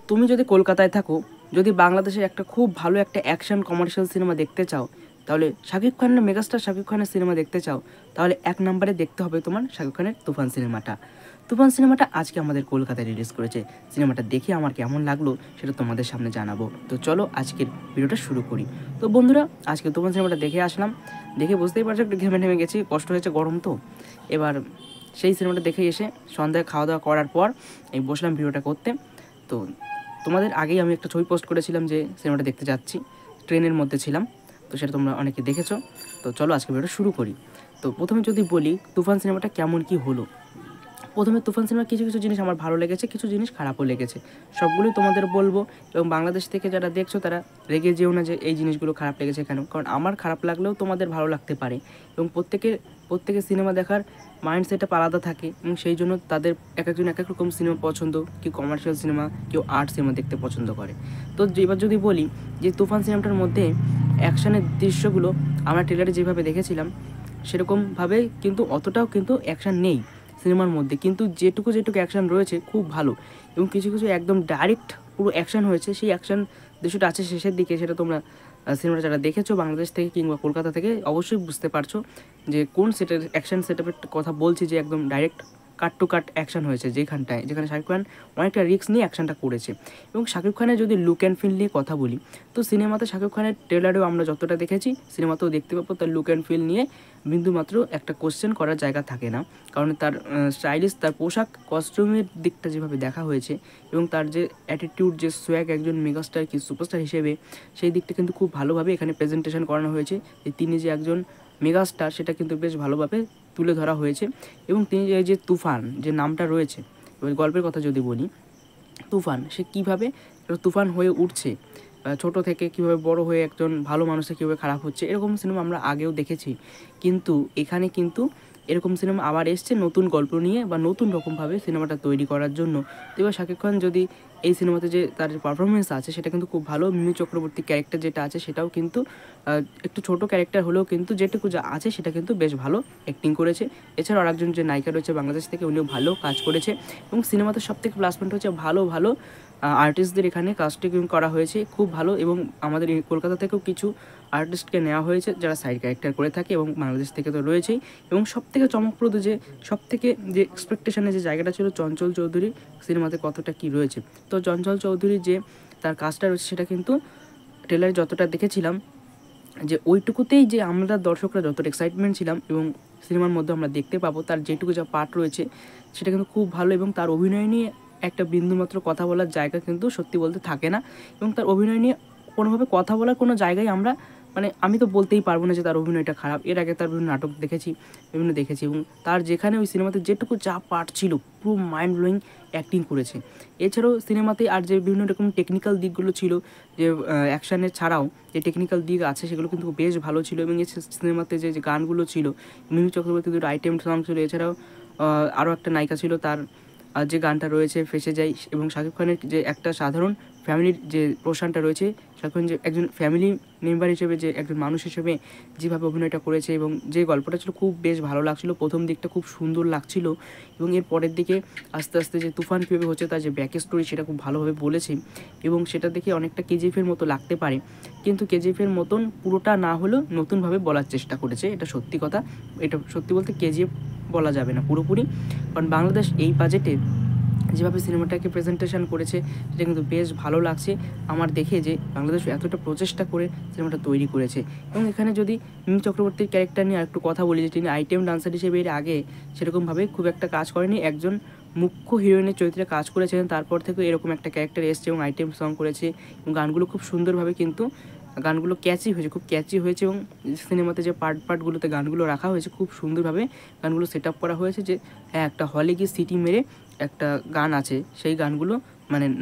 তুমি যদি কলকাতায় থাকো, যদি বাংলাদেশের একটা খুব ভালো একটা অ্যাকশন কমার্শিয়াল সিনেমা দেখতে চাও, তাহলে শাকিব খানের মেগাস্টার শাকিব খানের সিনেমা দেখতে চাও, তাহলে এক নম্বরে দেখতে হবে তোমার শাকিব খানের তুফান সিনেমাটা। তুফান সিনেমাটা আজকে আমাদের কলকাতায় রিলিজ করেছে। সিনেমাটা দেখে আমার কেমন লাগলো সেটা তোমাদের সামনে জানাবো। তো চলো আজকের ভিডিওটা শুরু করি। তো বন্ধুরা, আজকে তুফান সিনেমাটা দেখে আসলাম। দেখে বুঝতেই পারছো একটু ঘেমে ঘেমে গেছি, কষ্ট হয়েছে, গরম তো। এবার সেই সিনেমাটা দেখে এসে সন্ধ্যায় খাওয়া দাওয়া করার পর এই বসলাম ভিডিওটা করতে। তো তোমাদের আগেই আমি একটা ছবি পোস্ট করেছিলাম যে সিনেমাটা দেখতে যাচ্ছি, ট্রেনের মধ্যে ছিলাম। তো সেটা তোমরা অনেকে দেখেছো। তো চলো আজকে ভিডিওটা শুরু করি। তো প্রথমে যদি বলি তুফান সিনেমাটা কেমন কি হলো। প্রথমে তুফান সিনেমার কিছু কিছু জিনিস আমার ভালো লেগেছে, কিছু জিনিস খারাপও লেগেছে। সবগুলোই তোমাদের বলবো। এবং বাংলাদেশ থেকে যারা দেখছো তারা রেগে যেও না যে এই জিনিসগুলো খারাপ লেগেছে কেন, কারণ আমার খারাপ লাগলেও তোমাদের ভালো লাগতে পারে। এবং প্রত্যেকের সিনেমা দেখার মাইন্ড সেট আপ আলাদা থাকে, এবং সেই জন্য তাদের এক একজন এক এক রকম সিনেমা পছন্দ। কেউ কমার্শিয়াল সিনেমা, কেউ আর্ট সিনেমা দেখতে পছন্দ করে। তো এবার যদি বলি যে তুফান সিনেমাটার মধ্যে অ্যাকশনের দৃশ্যগুলো আমরা ট্রেলারে যেভাবে দেখেছিলাম সেরকমভাবে কিন্তু অতটাও কিন্তু অ্যাকশন নেই সিনেমার মধ্যে, কিন্তু যেটুকু অ্যাকশন রয়েছে খুব ভালো। এবং কিছু কিছু একদম ডাইরেক্ট পুরো অ্যাকশন হয়েছে, সেই অ্যাকশন দৃশ্যটা আছে শেষের দিকে। সেটা তোমরা সিনেমাটা যারা দেখেছো বাংলাদেশ থেকে কিংবা কলকাতা থেকে অবশ্যই বুঝতে পারছো যে কোন সেটের অ্যাকশন সেটআপের কথা বলছি, যে একদম ডাইরেক্ট কাট টু কাট অ্যাকশন হয়েছে যেখানে শাকিব খান অনেকটা রিস্ক নিয়ে অ্যাকশনটা করেছে। এবং শাকিব খানের যদি লুক অ্যান্ড ফিল নিয়ে কথা বলি, তো সিনেমাতে শাকিব খানের ট্রেলারেও আমরা যতটা দেখেছি সিনেমাতেও দেখতে পাবো তার লুক অ্যান্ড ফিল নিয়ে বিন্দুমাত্র একটা কোশ্চেন করার জায়গা থাকে না। কারণ তার স্টাইলিশ, তার পোশাক কস্টিউমের দিকটা যেভাবে দেখা হয়েছে, এবং তার যে অ্যাটিটিউড, যে সোয়াগ একজন মেগাস্টার কি সুপারস্টার হিসেবে, সেই দিকটা কিন্তু খুব ভালোভাবে এখানে প্রেজেন্টেশন করানো হয়েছে। যে তিনি যে একজন মেগাস্টার সেটা কিন্তু বেশ ভালোভাবে তুলে ধরা হয়েছে। এবং তিনি যে তুফান যে নামটা রয়েছে, এবার গল্পের কথা যদি বলি, তুফান সে কীভাবে তুফান হয়ে উঠছে, ছোট থেকে কীভাবে বড় হয়ে একজন ভালো মানুষে কীভাবে খারাপ হচ্ছে, এরকম সিনেমা আমরা আগেও দেখেছি। কিন্তু এখানে কিন্তু এরকম সিনেমা আবার এসছে নতুন গল্প নিয়ে বা নতুন রকমভাবে সিনেমাটা তৈরি করার জন্য। তো এবার শাকিব খান যদি এই সিনেমাতে যে তার পারফরমেন্স আছে সেটা কিন্তু খুব ভালো। মিমি চক্রবর্তী ক্যারেক্টার যেটা আছে সেটাও কিন্তু একটু ছোট ক্যারেক্টার হলেও কিন্তু যেটুকু যা আছে সেটা কিন্তু বেশ ভালো অ্যাক্টিং করেছে। এছাড়াও আরেকজন যে নায়িকা রয়েছে বাংলাদেশ থেকে, উনিও ভালো কাজ করেছে। এবং সিনেমাতে সবথেকে প্লাস পয়েন্ট হচ্ছে ভালো ভালো আর্টিস্টদের এখানে কাস্টিং করা হয়েছে খুব ভালো। এবং আমাদের এই কলকাতা থেকেও কিছু আর্টিস্টকে নেওয়া হয়েছে যারা সাইড ক্যারেক্টার করে থাকে, এবং বাংলাদেশ থেকে তো রয়েছেই। এবং সবথেকে চমকপ্রদ যে সবথেকে যে এক্সপেকটেশনের যে জায়গাটা ছিল চঞ্চল চৌধুরী সিনেমাতে কতটা কী রয়েছে। তো চঞ্চল চৌধুরী যে তার কাজটা রয়েছে সেটা কিন্তু ট্রেলারে যতটা দেখেছিলাম যে ওইটুকুতেই যে আমরা দর্শকরা যতটা এক্সাইটমেন্ট ছিলাম, এবং সিনেমার মধ্যে আমরা দেখতে পাবো তার যেটুকু যা পার্ট রয়েছে সেটা কিন্তু খুব ভালো। এবং তার অভিনয় নিয়ে একটা বিন্দুমাত্র কথা বলার জায়গা কিন্তু সত্যি বলতে থাকে না। এবং তার অভিনয় নিয়ে কোনোভাবে কথা বলার কোনো জায়গায় আমরা আমি তো বলতেই পারবো না যে তার অভিনয়টা খারাপ। এর আগে তার বিভিন্ন নাটক দেখেছি, এবং তার যেখানে ওই সিনেমাতে যেটুকু যা পার্ট ছিল পুরো মাইন্ড ব্লোয়িং অ্যাক্টিং করেছে। এছাড়াও সিনেমাতে আর যে বিভিন্ন রকম টেকনিক্যাল দিকগুলো ছিল, যে অ্যাকশানের ছাড়াও যে টেকনিক্যাল দিক আছে সেগুলো কিন্তু বেশ ভালো ছিল। এবং এই সিনেমাতে যে গানগুলো ছিল, মিমি চক্রবর্তী দুটো আইটেম সং ছিল, এছাড়াও আরও একটা নায়িকা ছিল তার যে গানটা রয়েছে ফেসে যাই। এবং শাকিব খানের যে একটা সাধারণ ফ্যামিলির যে পোর্শনটা রয়েছে, শাকিব খান যে একজন ফ্যামিলি মেম্বার হিসেবে, যে একজন মানুষ হিসেবে যেভাবে অভিনয়টা করেছে, এবং যে গল্পটা ছিল খুব বেশ ভালো লাগছিল। প্রথম দিকটা খুব সুন্দর লাগছিল, এবং এর পরের দিকে আস্তে আস্তে যে তুফান কীভাবে হচ্ছে তার যে ব্যাক স্টোরি সেটা খুব ভালোভাবে বলেছে। এবং সেটা দেখে অনেকটা কেজিএফের মতো লাগতে পারে, কিন্তু কেজিএফের মতন পুরোটা না হলেও নতুনভাবে বলার চেষ্টা করেছে, এটা সত্যি কথা। এটা সত্যি বলতে কেজিএফ বলা যাবে না পুরোপুরি, কারণ বাংলাদেশ এই বাজেটে যেভাবে সিনেমাটাকে প্রেজেন্টেশন করেছে সেটা কিন্তু বেশ ভালো লাগছে আমার দেখে, যে বাংলাদেশ এতটা প্রচেষ্টা করে সিনেমাটা তৈরি করেছে। এবং এখানে যদি মিমি চক্রবর্তীর ক্যারেক্টার নিয়ে একটু কথা বলি, যে তিনি আইটেম ডান্সার হিসেবে এর আগে সেরকমভাবে খুব একটা কাজ করেনি, একজন মুখ্য হিরোইনের চরিত্রে কাজ করেছিলেন, তারপর থেকে এরকম একটা ক্যারেক্টার এসছে এবং আইটেম সং করেছে। এবং গানগুলো খুব সুন্দরভাবে কিন্তু গানগুলো ক্যাচি হয়েছে, খুব ক্যাচি হয়েছে। এবং সিনেমাতে যে পার্টগুলোতে গানগুলো রাখা হয়েছে খুব সুন্দরভাবে গানগুলো সেট আপ করা হয়েছে, যে হ্যাঁ একটা হলে গিয়ে সিটি মেরে একটা গান আছে, সেই গানগুলো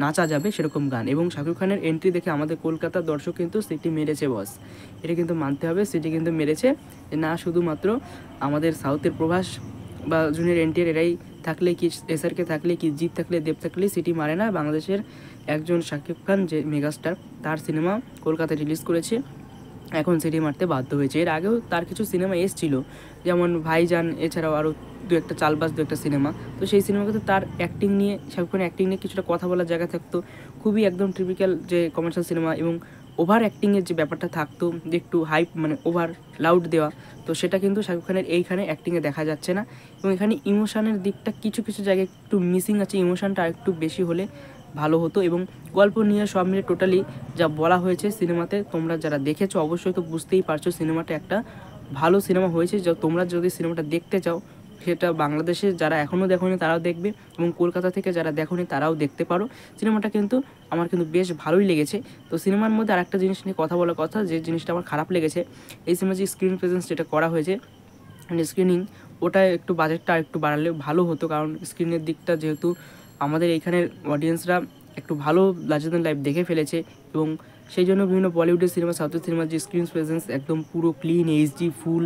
নাচা যাবে সেরকম গান। এবং শাকিব খানের এন্ট্রি দেখে আমাদের কলকাতার দর্শক কিন্তু সিটি মেরেছে বস, এটা কিন্তু মানতে হবে, সিটি কিন্তু মেরেছে। না শুধুমাত্র আমাদের সাউথের প্রভাস বা জুনিয়র এনটিআর এরাই থাকলে কি, এসআরকে থাকলে কি, জিৎ থাকলে, দেব থাকলে সিটি মারে না, বাংলাদেশের একজন শাকিব খান যে মেগাস্টার তার সিনেমা কলকাতায় রিলিজ করেছে। এখন সিটি মারতে বাধ্য হয়েছে। এর আগেও তার কিছু সিনেমা এসেছিল, যেমন ভাইজান, এছাড়াও আরও দু একটা চালবাজ দু একটা সিনেমা। তো সেই সিনেমাতে তার অ্যাক্টিং নিয়ে, শাকিব খানের অ্যাক্টিং নিয়ে কিছুটা কথা বলার জায়গা থাকতো, খুবই একদম টিপিক্যাল যে কমার্শিয়াল সিনেমা, এবং ওভার অ্যাক্টিংয়ের যে ব্যাপারটা থাকতো, যে একটু হাইপ মানে ওভার লাউড দেওয়া, তো সেটা কিন্তু শাকিব খানের এইখানে অ্যাক্টিংয়ে দেখা যাচ্ছে না। এবং এখানে ইমোশনের দিকটা কিছু কিছু জায়গায় একটু মিসিং আছে, ইমোশনটা আরেকটু বেশি হলে ভালো হতো। এবং গল্প নিয়ে সব মিলে টোটালি যা বলা হয়েছে সিনেমাতে, তোমরা যারা দেখেছো অবশ্যই তো বুঝতেই পারছো সিনেমাটা একটা ভালো সিনেমা হয়েছে। যা তোমরা যদি সিনেমাটা দেখতে চাও, সেটা বাংলাদেশে যারা এখনও দেখোনি তারাও দেখবে, এবং কলকাতা থেকে যারা দেখোনি তারাও দেখতে পারো। সিনেমাটা কিন্তু আমার কিন্তু বেশ ভালোই লেগেছে। তো সিনেমার মধ্যে আরেকটা জিনিস নিয়ে কথা বলার কথা, যে জিনিসটা আমার খারাপ লেগেছে, এই সিনেমার যে স্ক্রিন প্রেজেন্স যেটা করা হয়েছে, স্ক্রিনিং, ওটা একটু বাজেটটা একটু বাড়ালে ভালো হতো। কারণ স্ক্রিনের দিকটা যেহেতু আমাদের এইখানের অডিয়েন্সরা একটু ভালো লার্জার দ্যান লাইফ দেখে ফেলেছে, এবং সেই জন্য বিভিন্ন বলিউডের সিনেমা, সাউথের সিনেমার যে স্ক্রিন প্রেজেন্স একদম পুরো ক্লিন এইচডি ফুল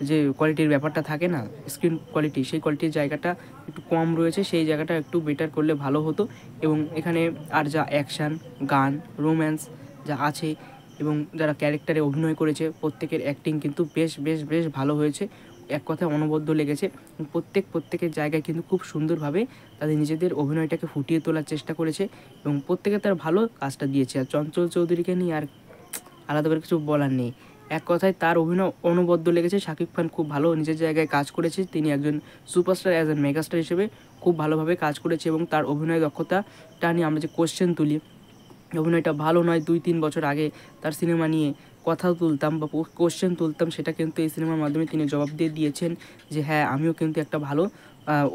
যে কোয়ালিটির ব্যাপারটা থাকে না, স্ক্রিন কোয়ালিটি, সেই কোয়ালিটির জায়গাটা একটু কম রয়েছে, সেই জায়গাটা একটু বেটার করলে ভালো হতো। এবং এখানে আর যা অ্যাকশান, গান, রোম্যান্স যা আছে, এবং যারা ক্যারেক্টারে অভিনয় করেছে প্রত্যেকের অ্যাক্টিং কিন্তু বেশ বেশ বেশ ভালো হয়েছে, এক কথায় অনবদ্য লেগেছে। প্রত্যেকের জায়গায় কিন্তু খুব সুন্দরভাবে তাদের নিজেদের অভিনয়টাকে ফুটিয়ে তোলার চেষ্টা করেছে, এবং প্রত্যেকে তার ভালো কাজটা দিয়েছে। আর চঞ্চল চৌধুরীকে নিয়ে আর আলাদা করে কিছু বলার নেই, এক কথায় তার অভিনয় অনবদ্য লেগেছে। শাকিব খান খুব ভালো নিজের জায়গায় কাজ করেছে, তিনি একজন সুপারস্টার, অ্যাজ এ মেগাস্টার হিসেবে খুব ভালোভাবে কাজ করেছে। এবং তার অভিনয় দক্ষতাটা নিয়ে আমরা যে কোশ্চেন তুলি, অভিনয়টা ভালো নয়, 2-3 বছর আগে তার সিনেমা নিয়ে কথা তুলতাম বা কোশ্চেন তুলতাম, সেটা কিন্তু এই সিনেমার মাধ্যমে তিনি জবাব দিয়ে দিয়েছেন যে হ্যাঁ, আমিও কিন্তু একটা ভালো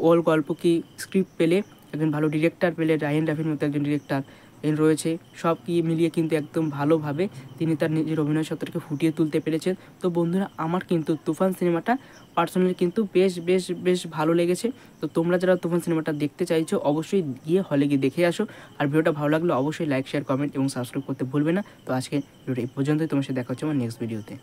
ওল গল্প কি স্ক্রিপ্ট পেলে, একজন ভালো ডিরেক্টর পেলে, রায়হান রাফির মতো একজন ডিরেক্টর রয়েছে, সব কি মিলিয়ে কিন্তু একদম ভালোভাবে তিনি তার নিজের অভিনয় সত্তাকে ফুটিয়ে তুলতে পেরেছেন। তো বন্ধুরা, আমার কিন্তু তুফান সিনেমাটা পার্সোনালি কিন্তু বেশ বেশ বেশ ভালো লেগেছে। তো তোমরা যারা তুফান সিনেমাটা দেখতে চাইছো অবশ্যই গিয়ে হলে গিয়ে দেখে আসো। আর ভিডিওটা ভালো লাগলে অবশ্যই লাইক, শেয়ার, কমেন্ট এবং সাবস্ক্রাইব করতে ভুলবে না। তো আজকে ভিডিওটা এই পর্যন্তই, তোমার সাথে দেখা হচ্ছে আমার নেক্সট ভিডিওতে।